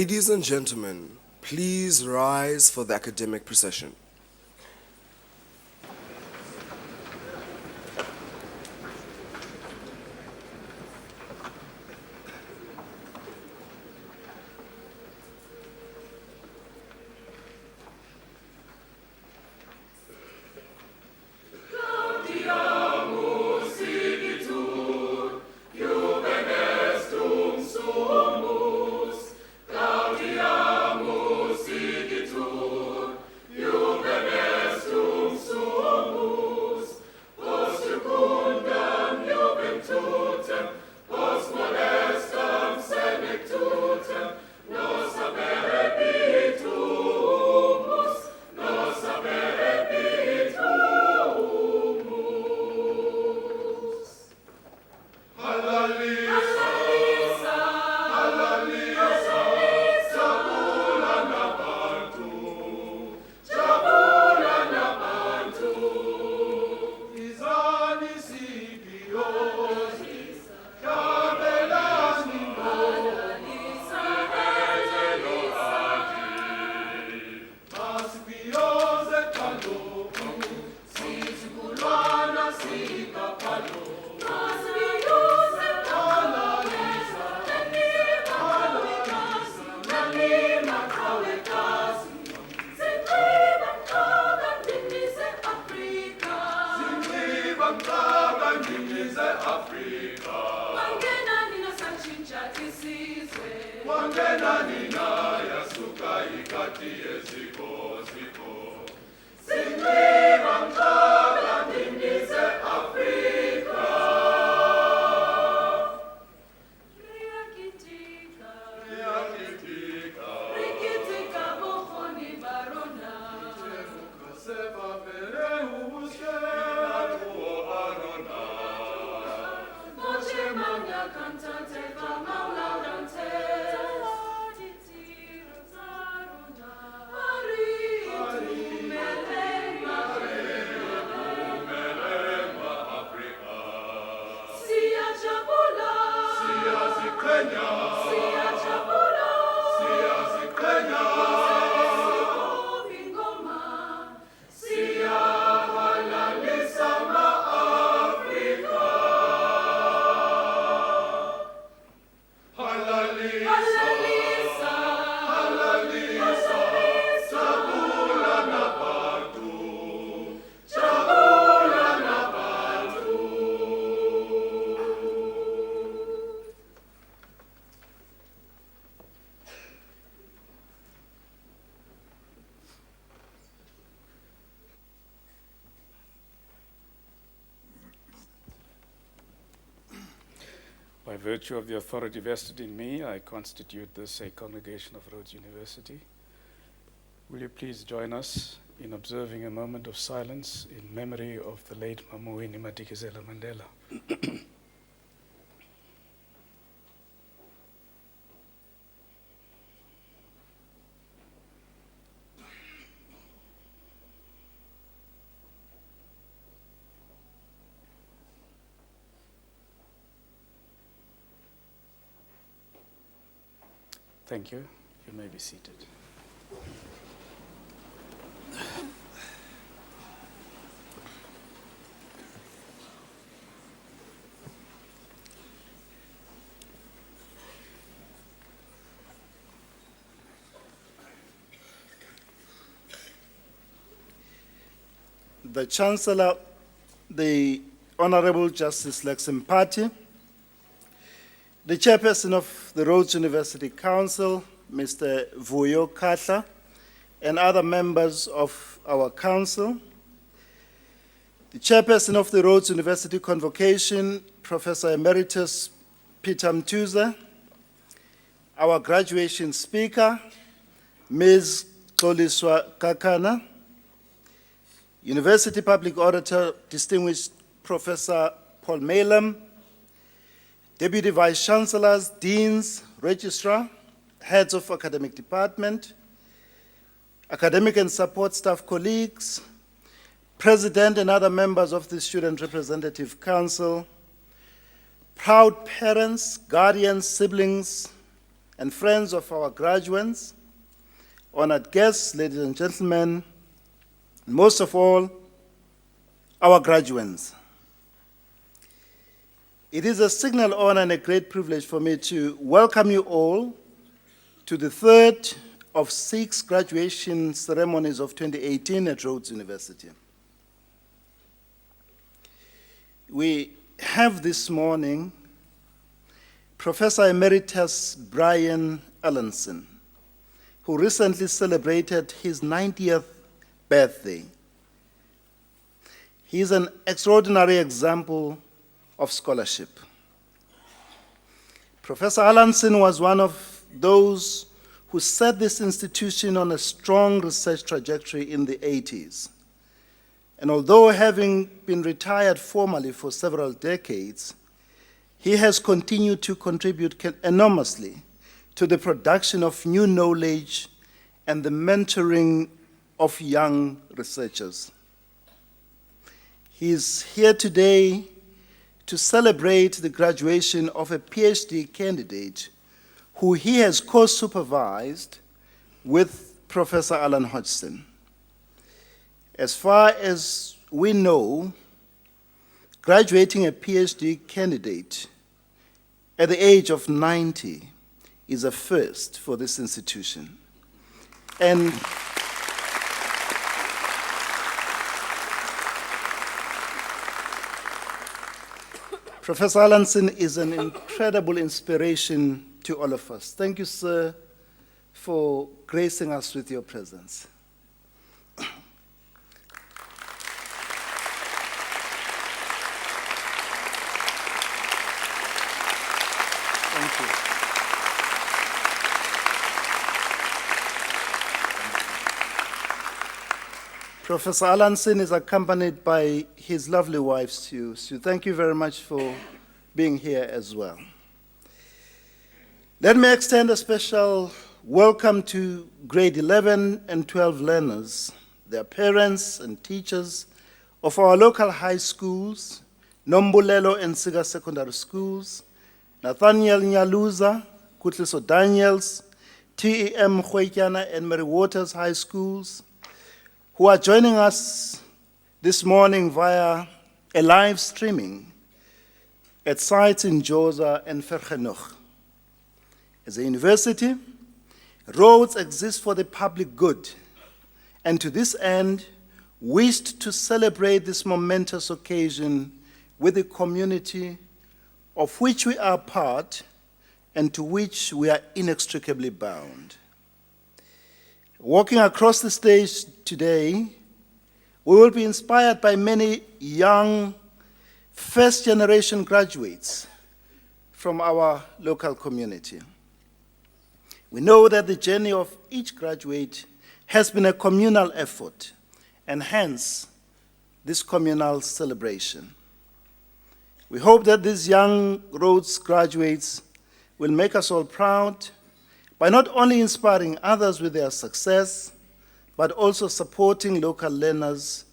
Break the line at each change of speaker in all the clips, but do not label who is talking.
Ladies and gentlemen, please rise for the academic procession.
By virtue of the authority vested in me, I constitute this a congregation of Rhodes University. Will you please join us in observing a moment of silence in memory of the late Mamuini Madikizela Mandela? Thank you. You may be seated.
The Chancellor, the Honorable Justice Lex Mpati, the Chairperson of the Rhodes University Council, Mr. Vuyo Katla, and other members of our council, the Chairperson of the Rhodes University Convocation, Professor Emeritus Peter Mtuza, our graduation speaker, Ms. Xoliswa Kakana, University Public Auditor, Distinguished Professor Paul Malem, Deputy Vice Chancellors, Deans, Registrar, Heads of Academic Department, academic and support staff colleagues, President and other members of the Student Representative Council, proud parents, guardians, siblings, and friends of our graduates, honored guests, ladies and gentlemen, and most of all, our graduates. It is a signal honor and a great privilege for me to welcome you all to the third of 6 graduation ceremonies of 2018 at Rhodes University. We have this morning Professor Emeritus Brian Allenson, who recently celebrated his 90th birthday. He is an extraordinary example of scholarship. Professor Allenson was one of those who set this institution on a strong research trajectory in the 80s. And although having been retired formally for several decades, he has continued to contribute enormously to the production of new knowledge and the mentoring of young researchers. He is here today to celebrate the graduation of a PhD candidate who he has co-supervised with Professor Alan Hodgson. As far as we know, graduating a PhD candidate at the age of 90 is a first for this institution. And Professor Allenson is an incredible inspiration to all of us. Thank you, sir, for gracing us with your presence. Thank you. Professor Allenson is accompanied by his lovely wife, Sue. Sue, thank you very much for being here as well. Let me extend a special welcome to grade 11 and 12 learners, their parents and teachers of our local high schools, Nombulelo and Siga Secondary Schools, Nathaniel Nyaluza, Kutliso Daniels, TEM Khwetyana and Mary Waters High Schools, who are joining us this morning via a live streaming at sites in Joza and Vergenoeg. As a university, Rhodes exists for the public good, and to this end, wished to celebrate this momentous occasion with the community of which we are part and to which we are inextricably bound. Walking across the stage today, we will be inspired by many young first-generation graduates from our local community. We know that the journey of each graduate has been a communal effort, and hence this communal celebration. We hope that these young Rhodes graduates will make us all proud by not only inspiring others with their success, but also supporting local learners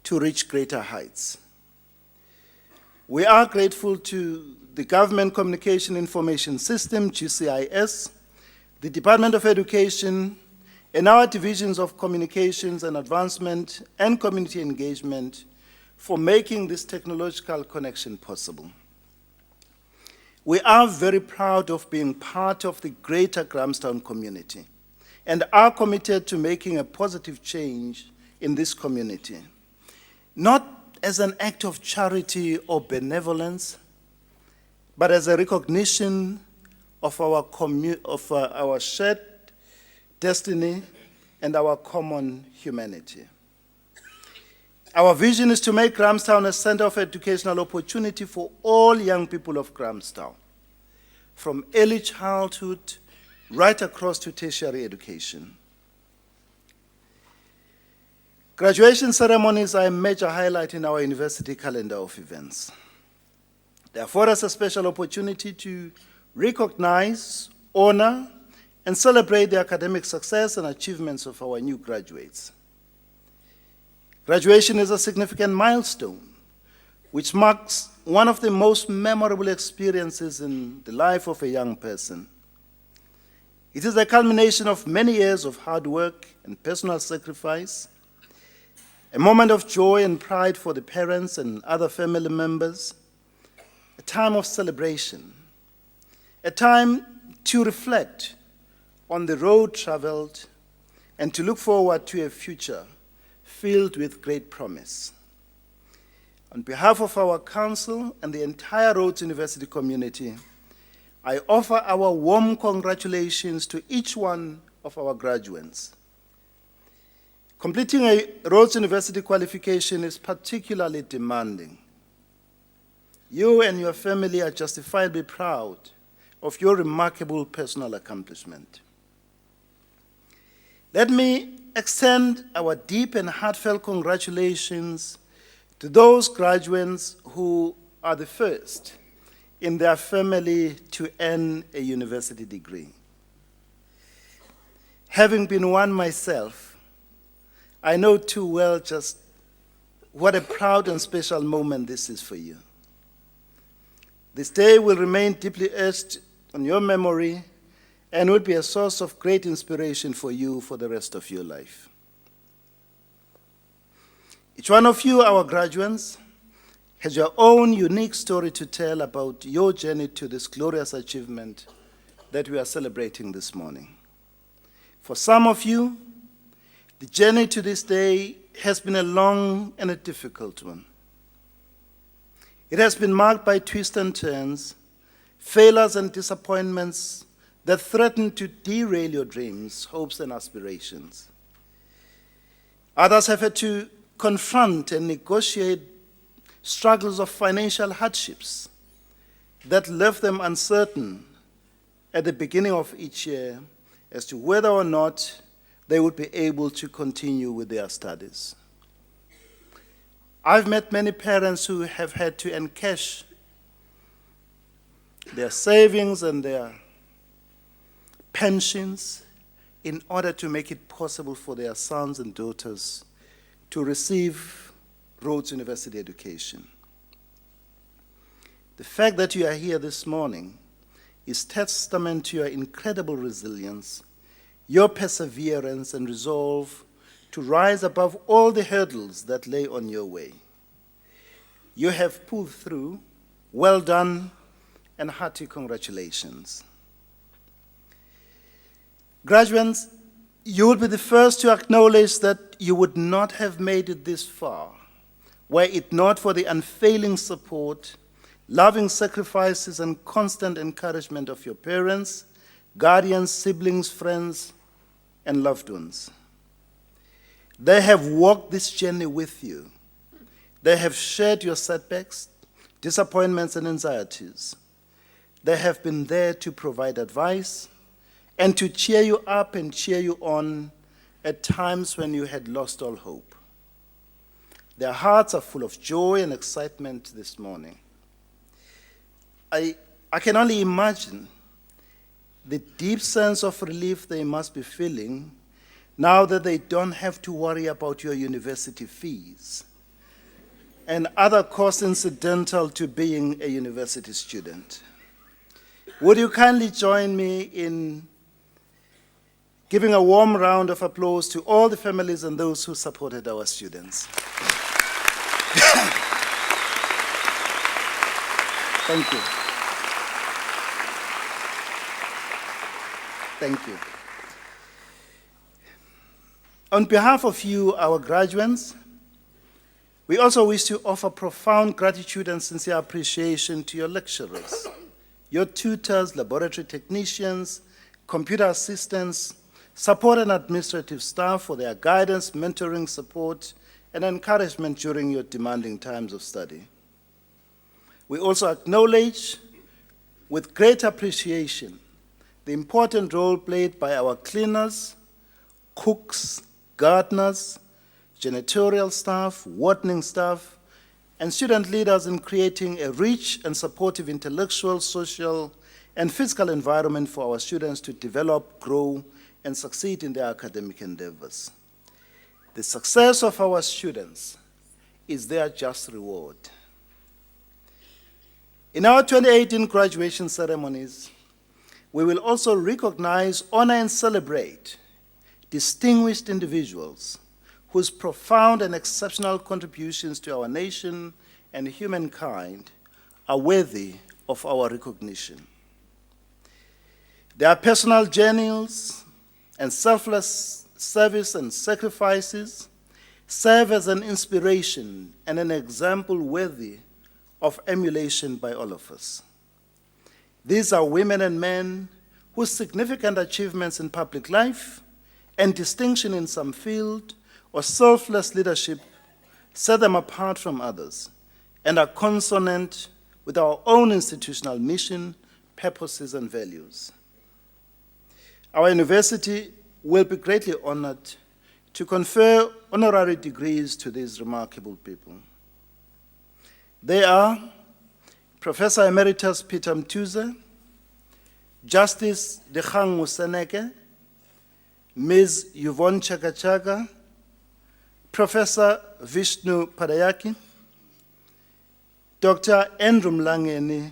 to reach greater heights. We are grateful to the Government Communication Information System, GCIS, the Department of Education, and our divisions of communications and advancement and community engagement for making this technological connection possible. We are very proud of being part of the greater Grahamstown community and are committed to making a positive change in this community, not as an act of charity or benevolence, but as a recognition of our shared destiny and our common humanity. Our vision is to make Grahamstown a center of educational opportunity for all young people of Grahamstown, from early childhood right across to tertiary education. Graduation ceremonies are a major highlight in our university calendar of events. They afford us a special opportunity to recognize, honor, and celebrate the academic success and achievements of our new graduates. Graduation is a significant milestone, which marks one of the most memorable experiences in the life of a young person. It is a culmination of many years of hard work and personal sacrifice, a moment of joy and pride for the parents and other family members, a time of celebration, a time to reflect on the road traveled and to look forward to a future filled with great promise. On behalf of our council and the entire Rhodes University community, I offer our warm congratulations to each one of our graduates. Completing a Rhodes University qualification is particularly demanding. You and your family are justifiably proud of your remarkable personal accomplishment. Let me extend our deep and heartfelt congratulations to those graduates who are the first in their family to earn a university degree. Having been one myself, I know too well just what a proud and special moment this is for you. This day will remain deeply etched on your memory and will be a source of great inspiration for you for the rest of your life. Each one of you, our graduates, has your own unique story to tell about your journey to this glorious achievement that we are celebrating this morning. For some of you, the journey to this day has been a long and a difficult one. It has been marked by twists and turns, failures and disappointments that threaten to derail your dreams, hopes, and aspirations. Others have had to confront and negotiate struggles of financial hardships that left them uncertain at the beginning of each year as to whether or not they would be able to continue with their studies. I've met many parents who have had to encash their savings and their pensions in order to make it possible for their sons and daughters to receive Rhodes University education. The fact that you are here this morning is testament to your incredible resilience, your perseverance and resolve to rise above all the hurdles that lay on your way. You have pulled through. Well done, and hearty congratulations. Graduates, you will be the first to acknowledge that you would not have made it this far were it not for the unfailing support, loving sacrifices, and constant encouragement of your parents, guardians, siblings, friends, and loved ones. They have walked this journey with you. They have shared your setbacks, disappointments, and anxieties. They have been there to provide advice and to cheer you up and cheer you on at times when you had lost all hope. Their hearts are full of joy and excitement this morning. I can only imagine the deep sense of relief they must be feeling now that they don't have to worry about your university fees and other costs incidental to being a university student. Would you kindly join me in giving a warm round of applause to all the families and those who supported our students? Thank you. Thank you. On behalf of you, our graduates, we also wish to offer profound gratitude and sincere appreciation to your lecturers, your tutors, laboratory technicians, computer assistants, support and administrative staff for their guidance, mentoring, support, and encouragement during your demanding times of study. We also acknowledge with great appreciation the important role played by our cleaners, cooks, gardeners, janitorial staff, wardening staff, and student leaders in creating a rich and supportive intellectual, social, and physical environment for our students to develop, grow, and succeed in their academic endeavors. The success of our students is their just reward. In our 2018 graduation ceremonies, we will also recognize, honor, and celebrate distinguished individuals whose profound and exceptional contributions to our nation and humankind are worthy of our recognition. Their personal journeys and selfless service and sacrifices serve as an inspiration and an example worthy of emulation by all of us. These are women and men whose significant achievements in public life and distinction in some field or selfless leadership set them apart from others and are consonant with our own institutional mission, purposes, and values. Our university will be greatly honored to confer honorary degrees to these remarkable people. They are Professor Emeritus Peter Mtuze, Justice Dikgang Moseneke, Ms. Yvonne Chakachaga, Professor Vishnu Padayaki, Dr. Andrew Mlangeni,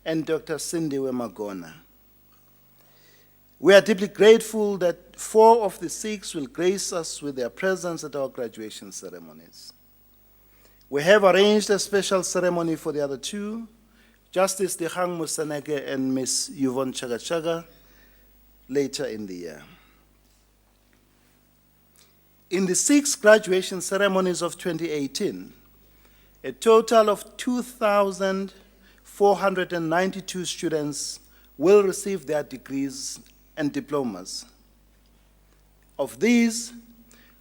and Dr. Cindy Magona. We are deeply grateful that 4 of the 6 will grace us with their presence at our graduation ceremonies. We have arranged a special ceremony for the other 2, Justice Dikgang Moseneke and Ms. Yvonne Chakachaga, later in the year. In the 6 graduation ceremonies of 2018, a total of 2,492 students will receive their degrees and diplomas. Of these,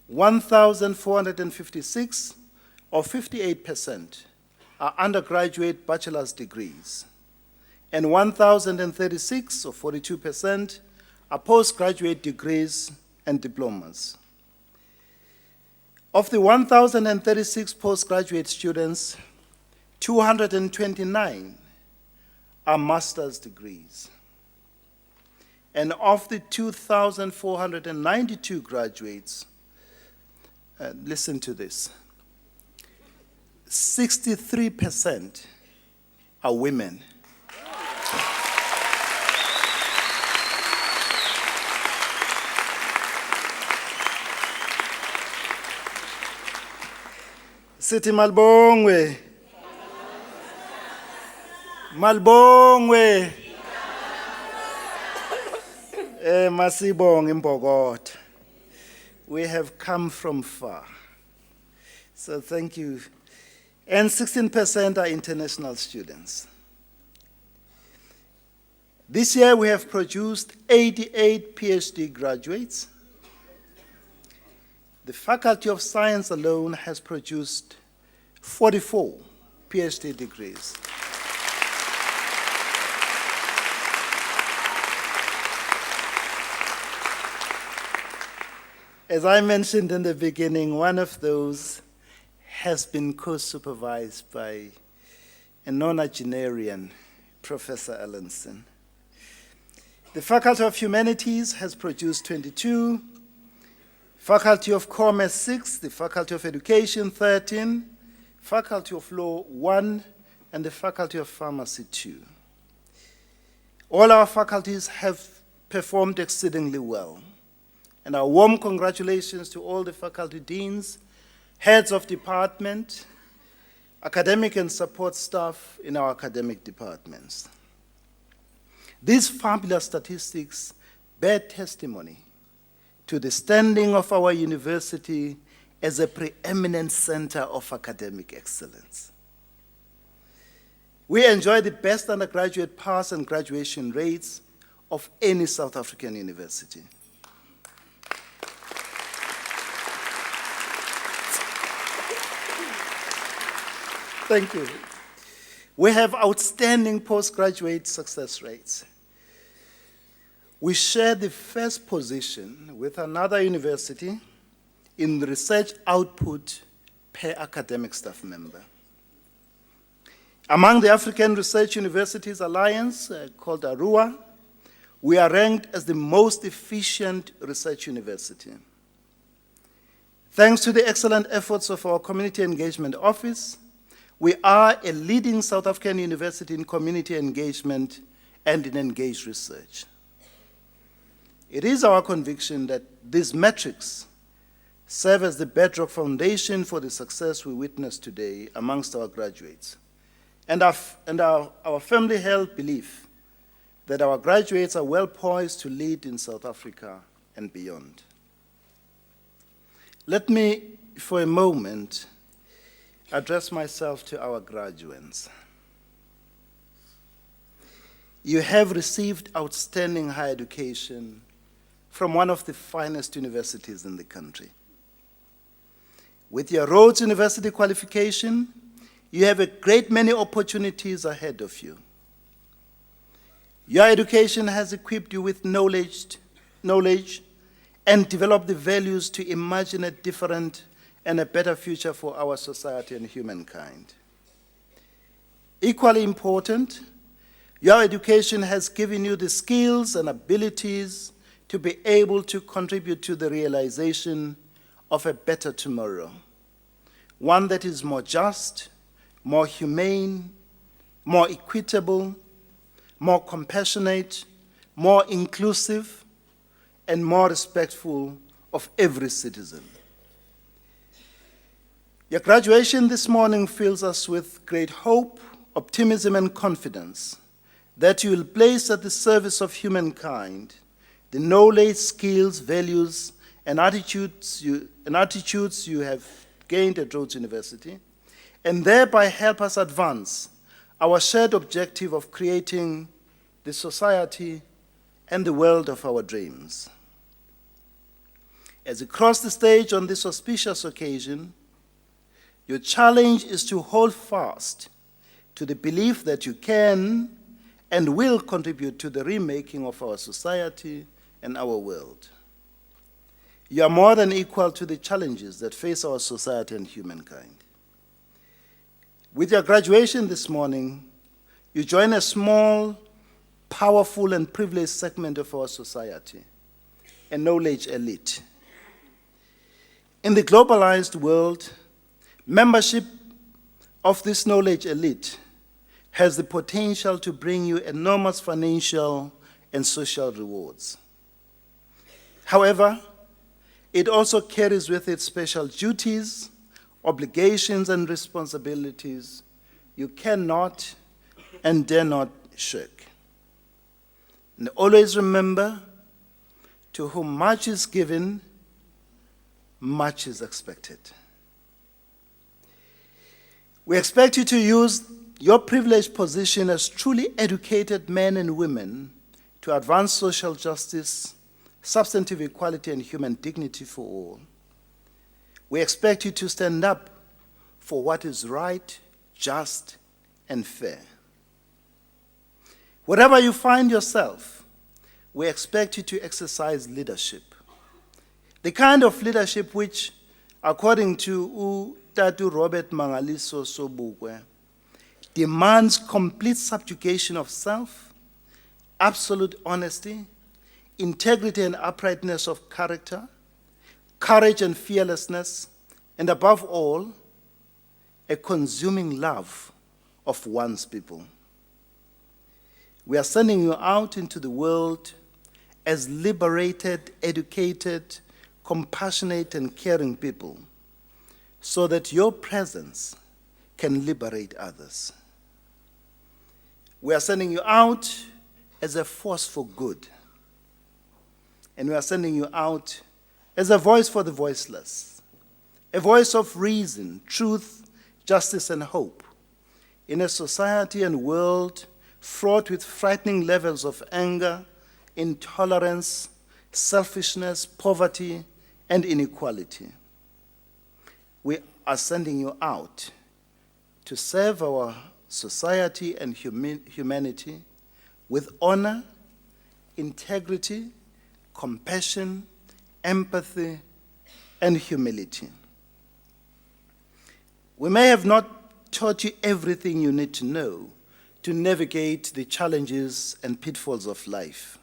1,456, or 58%, are undergraduate bachelor's degrees, and 1,036, or 42%, are postgraduate degrees and diplomas. Of the 1,036 postgraduate students, 229 are master's degrees. And of the 2,492 graduates, listen to this, 63% are women. Sithi malbongwe. Malbongwe. Masibong imbokotha. We have come from far. So thank you. And 16% are international students. This year we have produced 88 PhD graduates. The Faculty of Science alone has produced 44 PhD degrees. As I mentioned in the beginning, one of those has been co-supervised by a nonagenarian, Professor Allenson. The Faculty of Humanities has produced 22, Faculty of Commerce 6, the Faculty of Education 13, Faculty of Law 1, and the Faculty of Pharmacy 2. All our faculties have performed exceedingly well, and our warm congratulations to all the faculty deans, heads of department, academic and support staff in our academic departments. These fabulous statistics bear testimony to the standing of our university as a preeminent center of academic excellence. We enjoy the best undergraduate pass and graduation rates of any South African university. Thank you. We have outstanding postgraduate success rates. We share the first position with another university in the research output per academic staff member. Among the African Research Universities Alliance, called ARUA, we are ranked as the most efficient research university. Thanks to the excellent efforts of our Community Engagement Office, we are a leading South African university in community engagement and in engaged research. It is our conviction that these metrics serve as the bedrock foundation for the success we witness today amongst our graduates, and our firmly held belief that our graduates are well poised to lead in South Africa and beyond. Let me, for a moment, address myself to our graduates. You have received outstanding higher education from one of the finest universities in the country. With your Rhodes University qualification, you have a great many opportunities ahead of you. Your education has equipped you with knowledge and developed the values to imagine a different and a better future for our society and humankind. Equally important, your education has given you the skills and abilities to be able to contribute to the realization of a better tomorrow, one that is more just, more humane, more equitable, more compassionate, more inclusive, and more respectful of every citizen. Your graduation this morning fills us with great hope, optimism, and confidence that you will place at the service of humankind the knowledge, skills, values, and attitudes you have gained at Rhodes University, and thereby help us advance our shared objective of creating the society and the world of our dreams. As you cross the stage on this auspicious occasion, your challenge is to hold fast to the belief that you can and will contribute to the remaking of our society and our world. You are more than equal to the challenges that face our society and humankind. With your graduation this morning, you join a small, powerful, and privileged segment of our society, a knowledge elite. In the globalized world, membership of this knowledge elite has the potential to bring you enormous financial and social rewards. However, it also carries with it special duties, obligations, and responsibilities you cannot and dare not shirk. And always remember, to whom much is given, much is expected. We expect you to use your privileged position as truly educated men and women to advance social justice, substantive equality, and human dignity for all. We expect you to stand up for what is right, just, and fair. Wherever you find yourself, we expect you to exercise leadership. The kind of leadership which, according to Tatu Robert Mangaliso Sobukwe, demands complete subjugation of self, absolute honesty, integrity and uprightness of character, courage and fearlessness, and above all, a consuming love of one's people. We are sending you out into the world as liberated, educated, compassionate, and caring people, so that your presence can liberate others. We are sending you out as a force for good, and we are sending you out as a voice for the voiceless, a voice of reason, truth, justice, and hope in a society and world fraught with frightening levels of anger, intolerance, selfishness, poverty, and inequality. We are sending you out to serve our society and humanity with honor, integrity, compassion, empathy, and humility. We may have not taught you everything you need to know to navigate the challenges and pitfalls of life.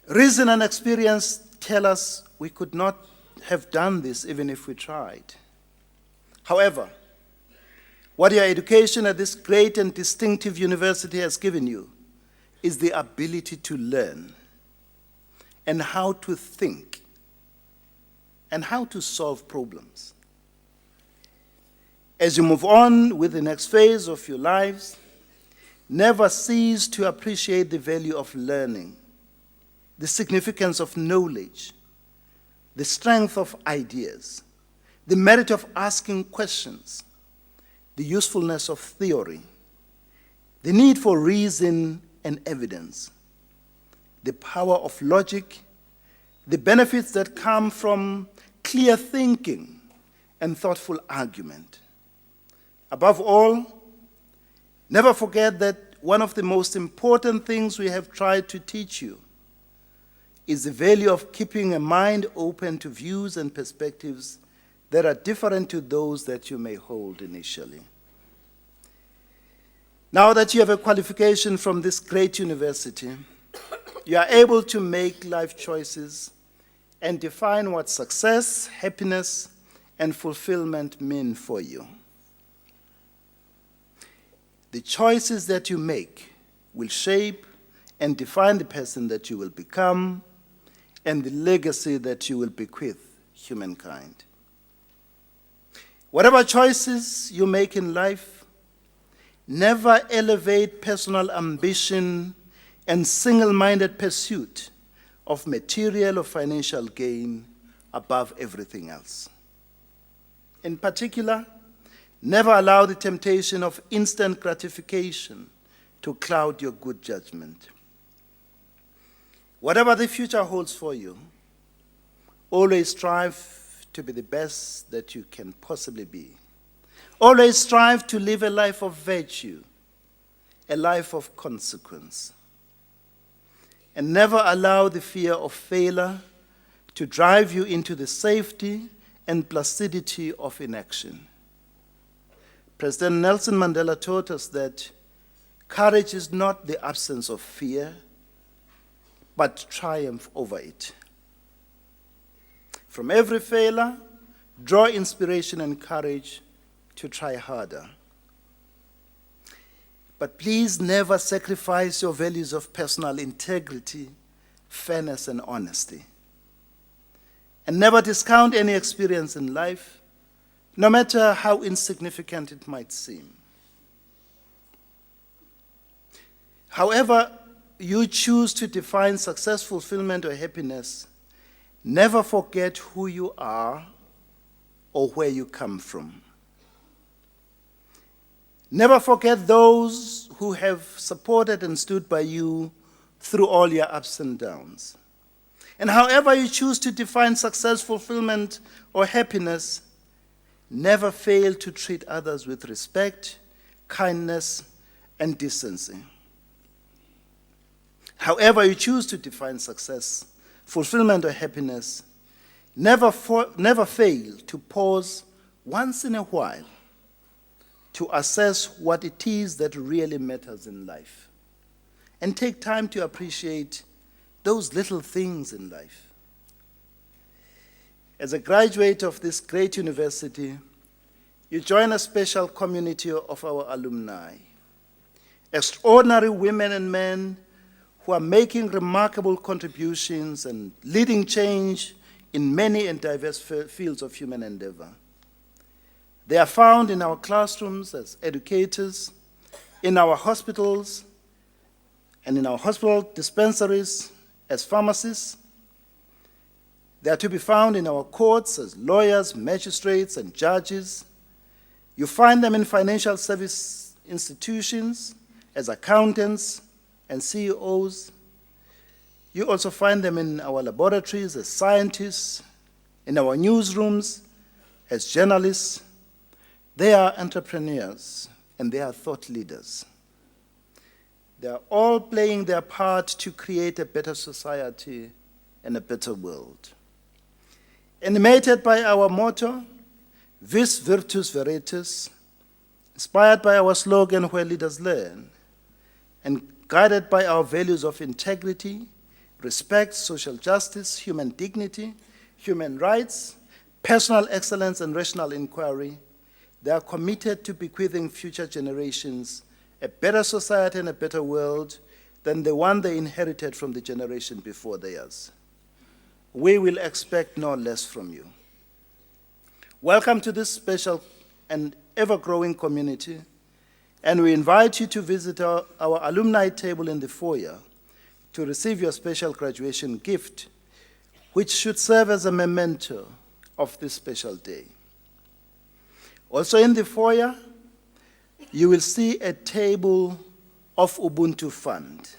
Reason and experience tell us we could not have done this even if we tried. However, what your education at this great and distinctive university has given you is the ability to learn and how to think and how to solve problems. As you move on with the next phase of your lives, never cease to appreciate the value of learning, the significance of knowledge, the strength of ideas, the merit of asking questions, the usefulness of theory, the need for reason and evidence, the power of logic, the benefits that come from clear thinking and thoughtful argument. Above all, never forget that one of the most important things we have tried to teach you is the value of keeping a mind open to views and perspectives that are different to those that you may hold initially. Now that you have a qualification from this great university, you are able to make life choices and define what success, happiness, and fulfillment mean for you. The choices that you make will shape and define the person that you will become and the legacy that you will bequeath humankind. Whatever choices you make in life, never elevate personal ambition and single-minded pursuit of material or financial gain above everything else. In particular, never allow the temptation of instant gratification to cloud your good judgment. Whatever the future holds for you, always strive to be the best that you can possibly be. Always strive to live a life of virtue, a life of consequence. And never allow the fear of failure to drive you into the safety and placidity of inaction. President Nelson Mandela taught us that courage is not the absence of fear, but triumph over it. From every failure, draw inspiration and courage to try harder. But please never sacrifice your values of personal integrity, fairness, and honesty. And never discount any experience in life, no matter how insignificant it might seem. However you choose to define success, fulfillment, or happiness, never forget who you are or where you come from. Never forget those who have supported and stood by you through all your ups and downs. And however you choose to define success, fulfillment, or happiness, never fail to treat others with respect, kindness, and decency. However you choose to define success, fulfillment, or happiness, never fail to pause once in a while to assess what it is that really matters in life, and take time to appreciate those little things in life. As a graduate of this great university, you join a special community of our alumni, extraordinary women and men who are making remarkable contributions and leading change in many and diverse fields of human endeavor. They are found in our classrooms as educators, in our hospitals, and in our hospital dispensaries as pharmacists. They are to be found in our courts as lawyers, magistrates, and judges. You find them in financial service institutions as accountants and CEOs. You also find them in our laboratories as scientists, in our newsrooms as journalists. They are entrepreneurs and they are thought leaders. They are all playing their part to create a better society and a better world. Animated by our motto, Vis Virtus Veritas, inspired by our slogan, Where Leaders Learn, and guided by our values of integrity, respect, social justice, human dignity, human rights, personal excellence, and rational inquiry, they are committed to bequeathing future generations a better society and a better world than the one they inherited from the generation before theirs. We will expect no less from you. Welcome to this special and ever-growing community, and we invite you to visit our alumni table in the foyer to receive your special graduation gift, which should serve as a memento of this special day. Also in the foyer, you will see a table of Ubuntu Fund.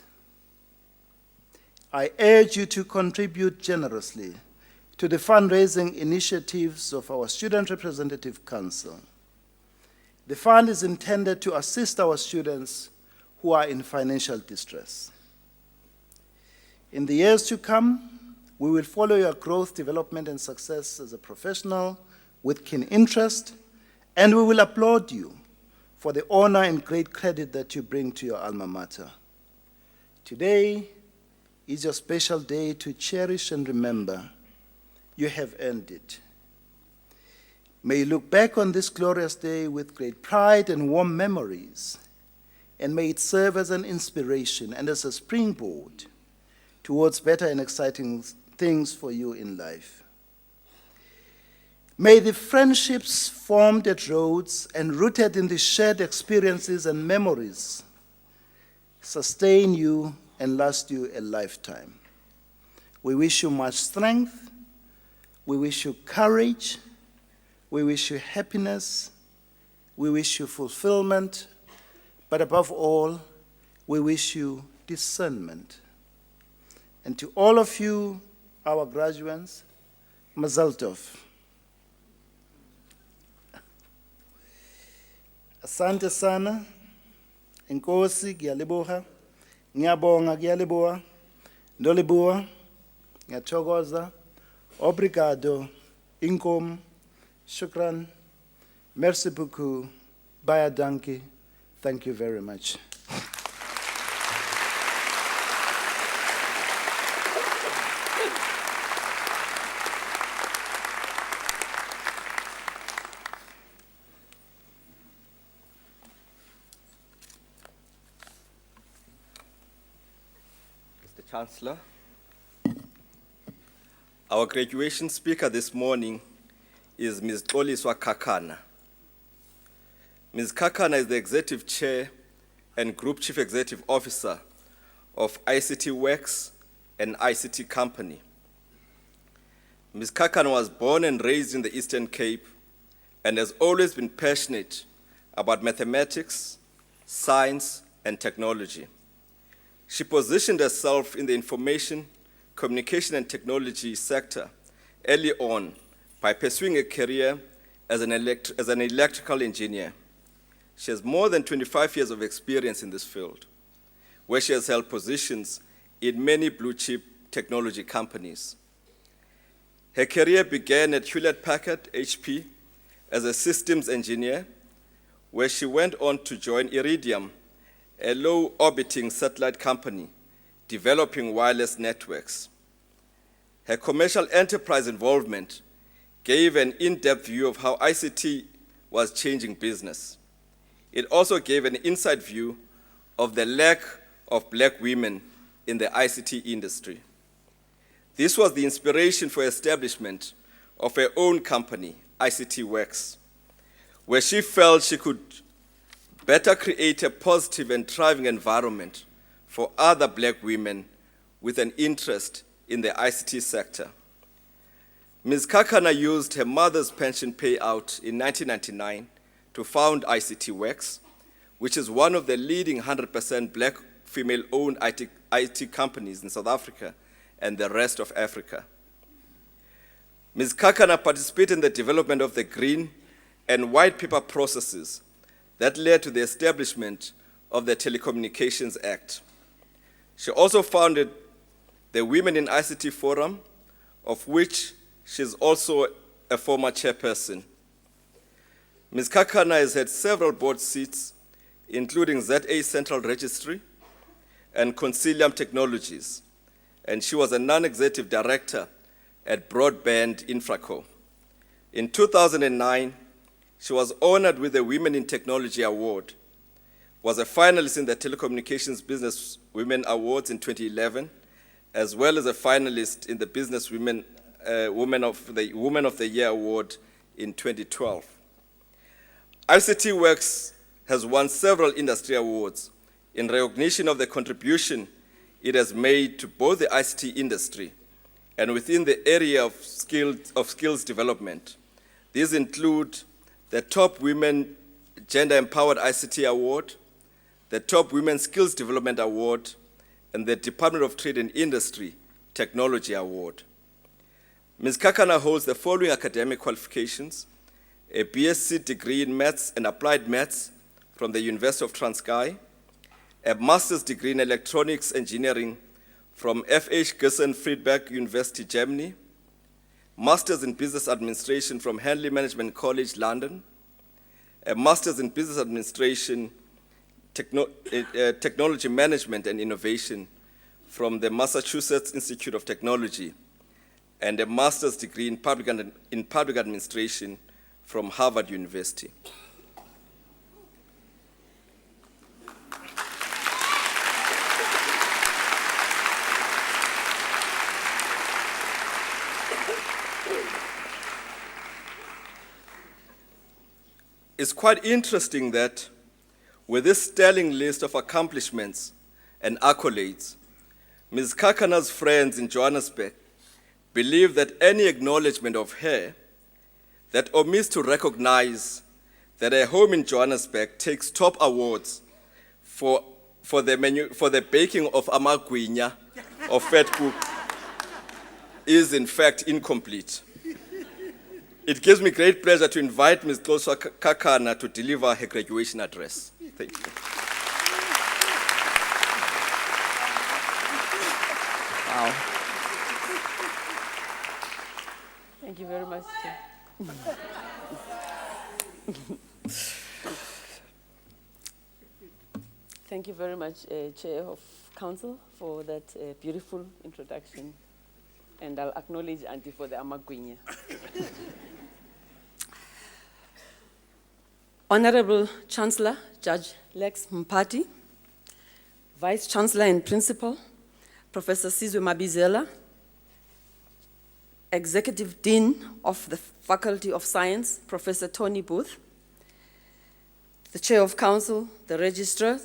I urge you to contribute generously to the fundraising initiatives of our Student Representative Council. The fund is intended to assist our students who are in financial distress. In the years to come, we will follow your growth, development, and success as a professional with keen interest, and we will applaud you for the honor and great credit that you bring to your alma mater. Today is your special day to cherish and remember. You have earned it. May you look back on this glorious day with great pride and warm memories, and may it serve as an inspiration and as a springboard towards better and exciting things for you in life. May the friendships formed at Rhodes and rooted in the shared experiences and memories sustain you and last you a lifetime. We wish you much strength. We wish you courage. We wish you happiness. We wish you fulfillment. But above all, we wish you discernment. And to all of you, our graduates, Mazal Tov. Asante sana, Nkosi, ngiyalibuha, ngiyabonga, ngiyalibuha, ndolibuha, ngiyathokoza, obrigado, inkom, shukran, merci beaucoup, baya danki, thank you very much.
Chancellor. Our graduation speaker this morning is Ms. Xoliswa Kakana. Ms. Kakana is the Executive Chair and Group Chief Executive Officer of ICT Works, an ICT company. Ms. Kakana was born and raised in the Eastern Cape and has always been passionate about mathematics, science, and technology. She positioned herself in the information, communication, and technology sector early on by pursuing a career as an electrical engineer. She has more than 25 years of experience in this field, where she has held positions in many blue-chip technology companies. Her career began at Hewlett-Packard, HP, as a systems engineer, where she went on to join Iridium, a low-orbiting satellite company developing wireless networks. Her commercial enterprise involvement gave an in-depth view of how ICT was changing business. It also gave an inside view of the lack of black women in the ICT industry. This was the inspiration for establishment of her own company, ICT Works, where she felt she could better create a positive and thriving environment for other black women with an interest in the ICT sector. Ms. Kakana used her mother's pension payout in 1999 to found ICT Works, which is one of the leading 100% black female-owned IT companies in South Africa and the rest of Africa. Ms. Kakana participated in the development of the green and white paper processes that led to the establishment of the Telecommunications Act. She also founded the Women in ICT Forum, of which she is also a former chairperson. Ms. Kakana has had several board seats, including ZA Central Registry and Concilium Technologies, and she was a non-executive director at Broadband Infraco. In 2009, she was honored with the Women in Technology Award, was a finalist in the Telecommunications Business Women Awards in 2011, as well as a finalist in the Business Women Woman of the Year Award in 2012. ICT Works has won several industry awards in recognition of the contribution it has made to both the ICT industry and within the area of skills development. These include the Top Women Gender Empowered ICT Award, the Top Women Skills Development Award, and the Department of Trade and Industry Technology Award. Ms. Kakana holds the following academic qualifications: a BSc degree in Maths and Applied Maths from the University of Transkei, a master's degree in Electronics Engineering from F.H. Gessen-Friedberg University, Germany, master's in Business Administration from Henley Management College, London, a master's in Business Administration, Technology Management and Innovation from the Massachusetts Institute of Technology, and a master's degree in Public Administration from Harvard University. It's quite interesting that with this sterling list of accomplishments and accolades, Ms. Kakana's friends in Johannesburg believe that any acknowledgement of her that omits to recognize that her home in Johannesburg takes top awards for the baking of amagwinya or fat cook is in fact incomplete. It gives me great pleasure to invite Ms. Kakana to deliver her graduation address. Thank you.
Wow. Thank you very much, Chair. Thank you very much, Chair of Council, for that beautiful introduction. And I'll acknowledge Auntie for the amagwinya. Honorable Chancellor, Judge Lex Mpati, Vice Chancellor and Principal, Professor Sizwe Mabizela, Executive Dean of the Faculty of Science, Professor Tony Booth, the Chair of Council, the Registrar,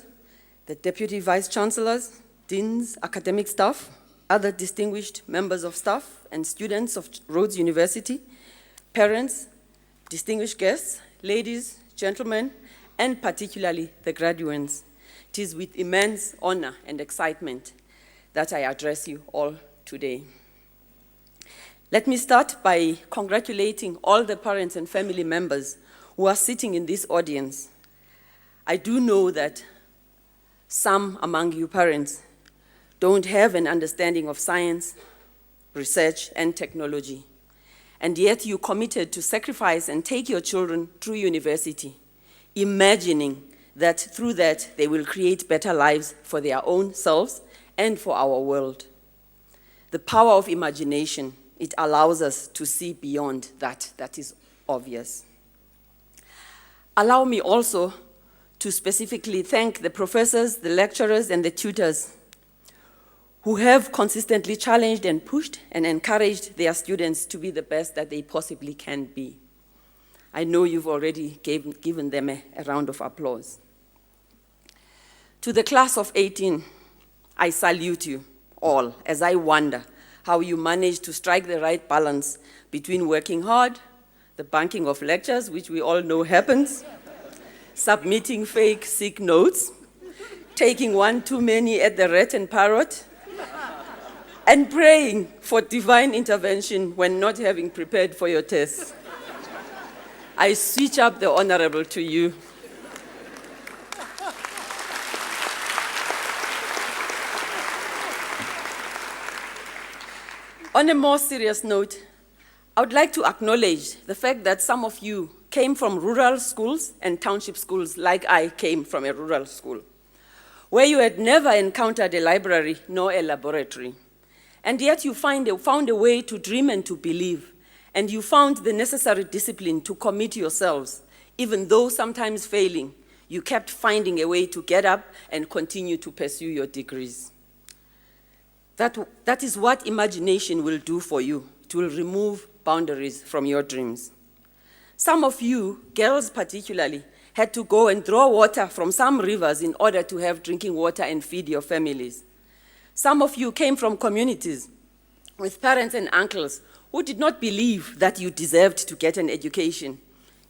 the Deputy Vice Chancellors, Deans, academic staff, other distinguished members of staff and students of Rhodes University, parents, distinguished guests, ladies, gentlemen, and particularly the graduates. It is with immense honor and excitement that I address you all today. Let me start by congratulating all the parents and family members who are sitting in this audience. I do know that some among you parents don't have an understanding of science, research, and technology. And yet you committed to sacrifice and take your children through university, imagining that through that they will create better lives for their own selves and for our world. The power of imagination, it allows us to see beyond that is obvious. Allow me also to specifically thank the professors, the lecturers, and the tutors who have consistently challenged and pushed and encouraged their students to be the best that they possibly can be. I know you've already given them a round of applause. To the class of 18, I salute you all as I wonder how you managed to strike the right balance between working hard, the bunking of lectures, which we all know happens, submitting fake sick notes, taking one too many at the Rat and Parrot, and praying for divine intervention when not having prepared for your tests. I switch up the honorable to you. On a more serious note, I would like to acknowledge the fact that some of you came from rural schools and township schools, like I came from a rural school, where you had never encountered a library nor a laboratory. And yet you found a way to dream and to believe, and you found the necessary discipline to commit yourselves, even though sometimes failing. you kept finding a way to get up and continue to pursue your degrees. That is what imagination will do for you. It will remove boundaries from your dreams. Some of you, girls particularly, had to go and draw water from some rivers in order to have drinking water and feed your families. Some of you came from communities with parents and uncles who did not believe that you deserved to get an education.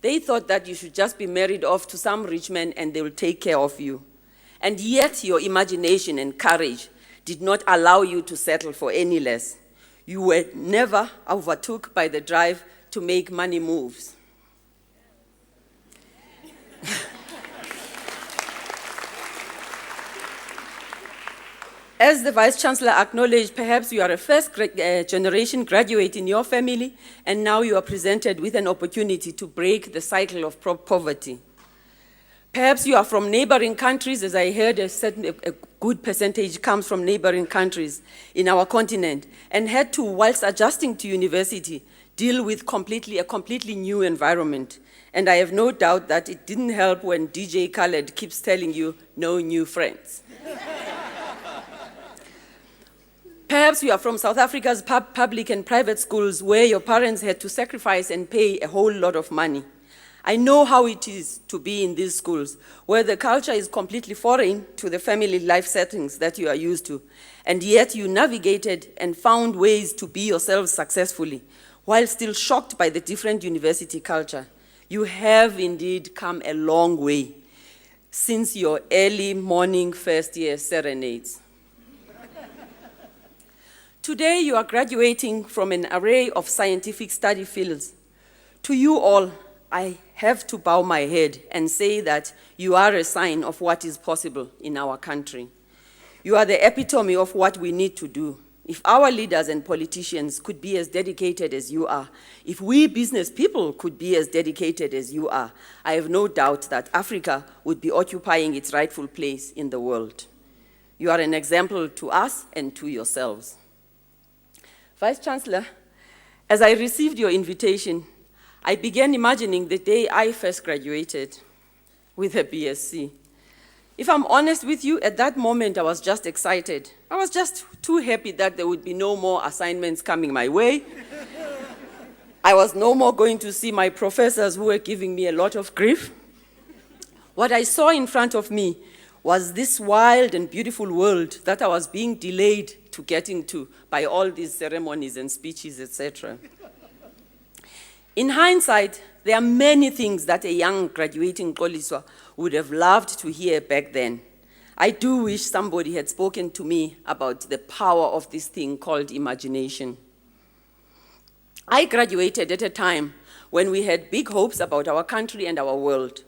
They thought that you should just be married off to some rich man and they will take care of you. And yet your imagination and courage did not allow you to settle for any less. You were never overtook by the drive to make money moves. As the Vice-Chancellor acknowledged, perhaps you are a first-generation graduate in your family, and now you are presented with an opportunity to break the cycle of poverty. Perhaps you are from neighboring countries, as I heard a good percentage comes from neighboring countries in our continent, and had to, whilst adjusting to university, deal with a completely new environment. And I have no doubt that it didn't help when DJ Khaled keeps telling you, no new friends. Perhaps you are from South Africa's public and private schools where your parents had to sacrifice and pay a whole lot of money. I know how it is to be in these schools, where the culture is completely foreign to the family life settings that you are used to, and yet you navigated and found ways to be yourself successfully, while still shocked by the different university culture. You have indeed come a long way since your early morning first-year serenades. Today, you are graduating from an array of scientific study fields. To you all, I have to bow my head and say that you are a sign of what is possible in our country. You are the epitome of what we need to do. If our leaders and politicians could be as dedicated as you are, if we business people could be as dedicated as you are, I have no doubt that Africa would be occupying its rightful place in the world. You are an example to us and to yourselves. Vice-Chancellor, as I received your invitation, I began imagining the day I first graduated with a BSc. If I'm honest with you, at that moment I was just excited. I was just too happy that there would be no more assignments coming my way. I was no more going to see my professors who were giving me a lot of grief. What I saw in front of me was this wild and beautiful world that I was being delayed to getting to by all these ceremonies and speeches, etc. In hindsight, there are many things that a young graduating Xoliswa would have loved to hear back then. I do wish somebody had spoken to me about the power of this thing called imagination. I graduated at a time when we had big hopes about our country and our world.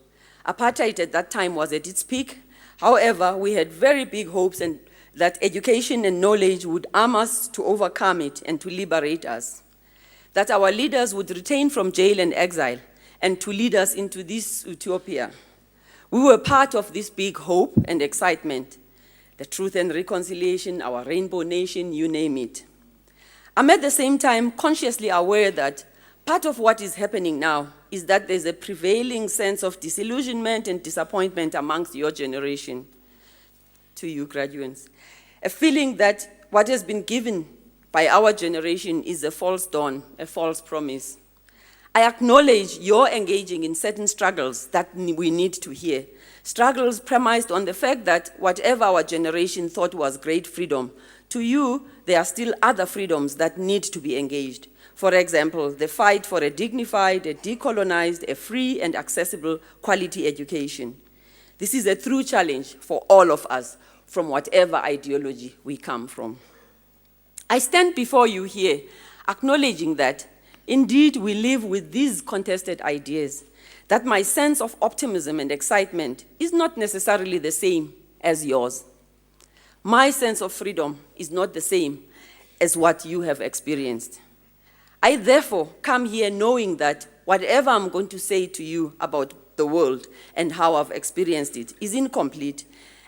Apartheid at that time was at its peak. However, we had very big hopes and that education and knowledge would arm us to overcome it and to liberate us. That our leaders would return from jail and exile and to lead us into this utopia. We were part of this big hope and excitement, the truth and reconciliation, our rainbow nation, you name it. I'm at the same time consciously aware that part of what is happening now is that there's a prevailing sense of disillusionment and disappointment amongst your generation, to you graduates. A feeling that what has been given by our generation is a false dawn, a false promise. I acknowledge you're engaging in certain struggles that we need to hear. Struggles premised on the fact that whatever our generation thought was great freedom, to you, there are still other freedoms that need to be engaged. For example, the fight for a dignified, a decolonized, a free and accessible quality education. This is a true challenge for all of us, from whatever ideology we come from. I stand before you here, acknowledging that, indeed, we live with these contested ideas, that my sense of optimism and excitement is not necessarily the same as yours. My sense of freedom is not the same as what you have experienced. I therefore come here knowing that whatever I'm going to say to you about the world and how I've experienced it is incomplete,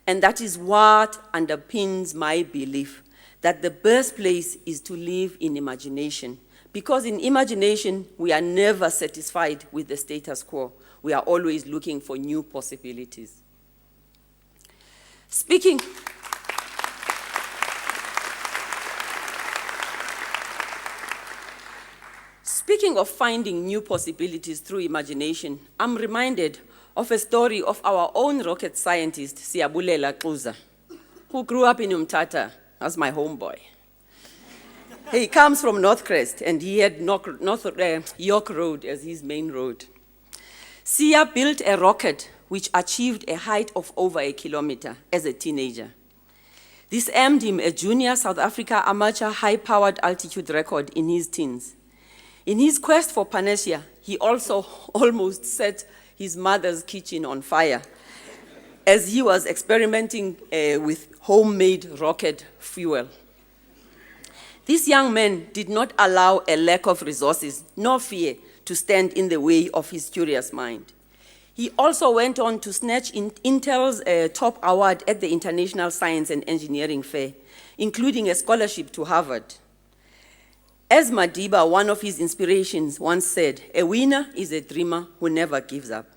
and that is what underpins my belief that the best place is to live in imagination. Because in imagination, we are never satisfied with the status quo. We are always looking for new possibilities. Speaking of finding new possibilities through imagination, I'm reminded of a story of our own rocket scientist, Siyabulela Xuza, who grew up in Umtata as my homeboy. He comes from Northcrest, and he had York Road as his main road. Sia built a rocket which achieved a height of over 1 kilometer as a teenager. This earned him a junior South Africa amateur high-powered altitude record in his teens. In his quest for panacea, he also almost set his mother's kitchen on fire as he was experimenting with homemade rocket fuel. This young man did not allow a lack of resources nor fear to stand in the way of his curious mind. He also went on to snatch Intel's top award at the International Science and Engineering Fair, including a scholarship to Harvard. As Madiba, one of his inspirations, once said, "A winner is a dreamer who never gives up."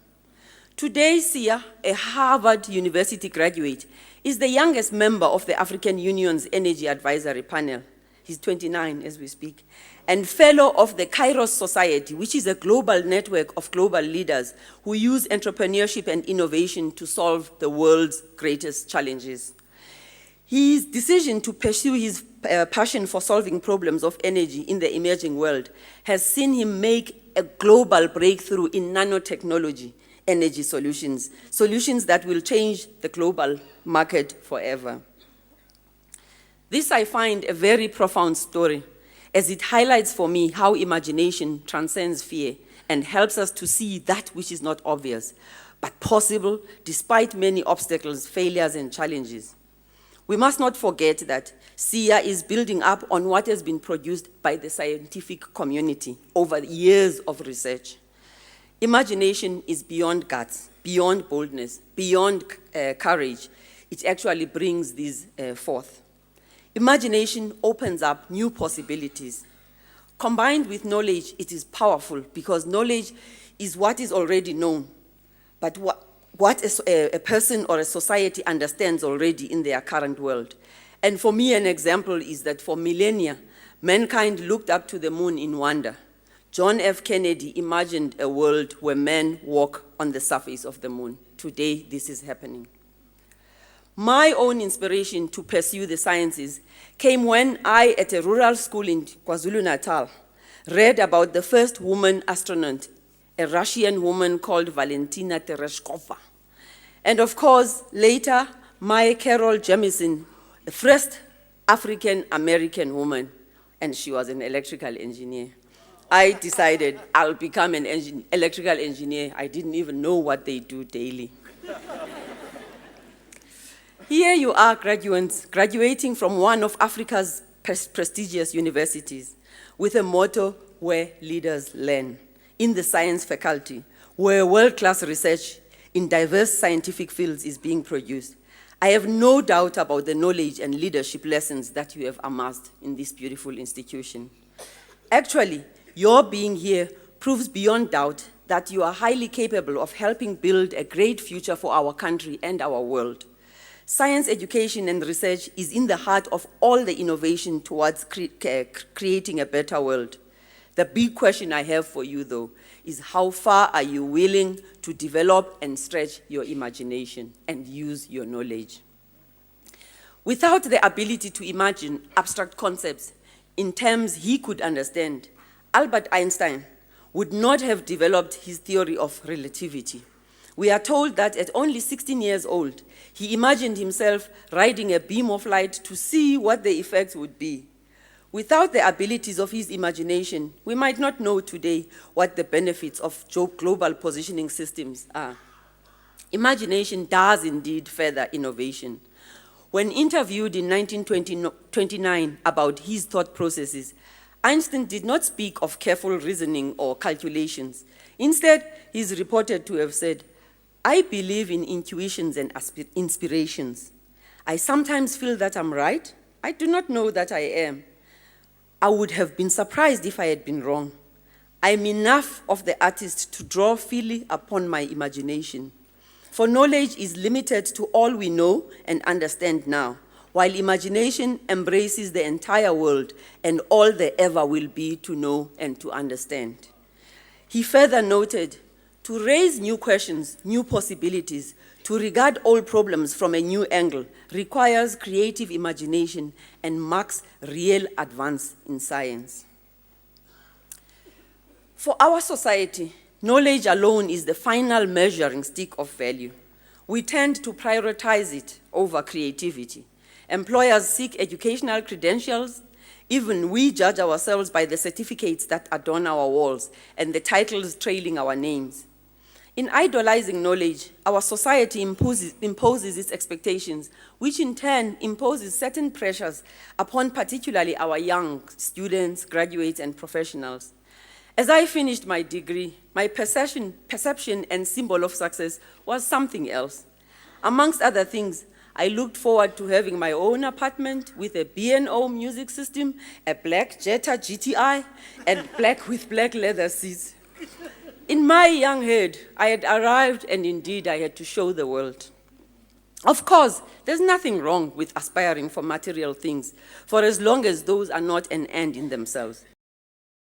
Today, Sia, a Harvard University graduate, is the youngest member of the African Union's Energy Advisory Panel. He's 29 as we speak, and fellow of the Kairos Society, which is a global network of global leaders who use entrepreneurship and innovation to solve the world's greatest challenges. His decision to pursue his passion for solving problems of energy in the emerging world has seen him make a global breakthrough in nanotechnology energy solutions, solutions that will change the global market forever. This I find a very profound story, as it highlights for me how imagination transcends fear and helps us to see that which is not obvious, but possible despite many obstacles, failures, and challenges. We must not forget that SIA is building up on what has been produced by the scientific community over years of research. Imagination is beyond guts, beyond boldness, beyond courage. It actually brings these forth. Imagination opens up new possibilities. Combined with knowledge, it is powerful because knowledge is what is already known, but what a person or a society understands already in their current world. And for me, an example is that for millennia, mankind looked up to the moon in wonder. John F. Kennedy imagined a world where men walk on the surface of the moon. Today, this is happening. My own inspiration to pursue the sciences came when I, at a rural school in KwaZulu-Natal, read about the first woman astronaut, a Russian woman called Valentina Tereshkova. And of course, later, Maya Carol Jemison, the first African-American woman, and she was an electrical engineer. I decided I'll become an electrical engineer. I didn't even know what they do daily. Here you are, graduates, graduating from one of Africa's prestigious universities with a motto where leaders learn, in the science faculty, where world-class research in diverse scientific fields is being produced. I have no doubt about the knowledge and leadership lessons that you have amassed in this beautiful institution. Actually, your being here proves beyond doubt that you are highly capable of helping build a great future for our country and our world. Science education and research is in the heart of all the innovation towards creating a better world. The big question I have for you, though, is how far are you willing to develop and stretch your imagination and use your knowledge? Without the ability to imagine abstract concepts in terms he could understand, Albert Einstein would not have developed his theory of relativity. We are told that at only 16 years old, he imagined himself riding a beam of light to see what the effects would be. Without the abilities of his imagination, we might not know today what the benefits of global positioning systems are. Imagination does indeed further innovation. When interviewed in 1929 about his thought processes, Einstein did not speak of careful reasoning or calculations. Instead, he is reported to have said, "I believe in intuitions and inspirations. I sometimes feel that I'm right. I do not know that I am. I would have been surprised if I had been wrong. I am enough of the artist to draw freely upon my imagination. For knowledge is limited to all we know and understand now, while imagination embraces the entire world and all there ever will be to know and to understand. He further noted, to raise new questions, new possibilities, to regard old problems from a new angle requires creative imagination and marks real advance in science. For our society, knowledge alone is the final measuring stick of value. We tend to prioritize it over creativity. Employers seek educational credentials. Even we judge ourselves by the certificates that adorn our walls and the titles trailing our names. In idolizing knowledge, our society imposes its expectations, which in turn imposes certain pressures upon particularly our young students, graduates, and professionals. As I finished my degree, my perception and symbol of success was something else. Amongst other things, I looked forward to having my own apartment with a B&O music system, a black Jetta GTI, and black leather seats. In my young head, I had arrived, and indeed I had to show the world. Of course, there's nothing wrong with aspiring for material things, for as long as those are not an end in themselves.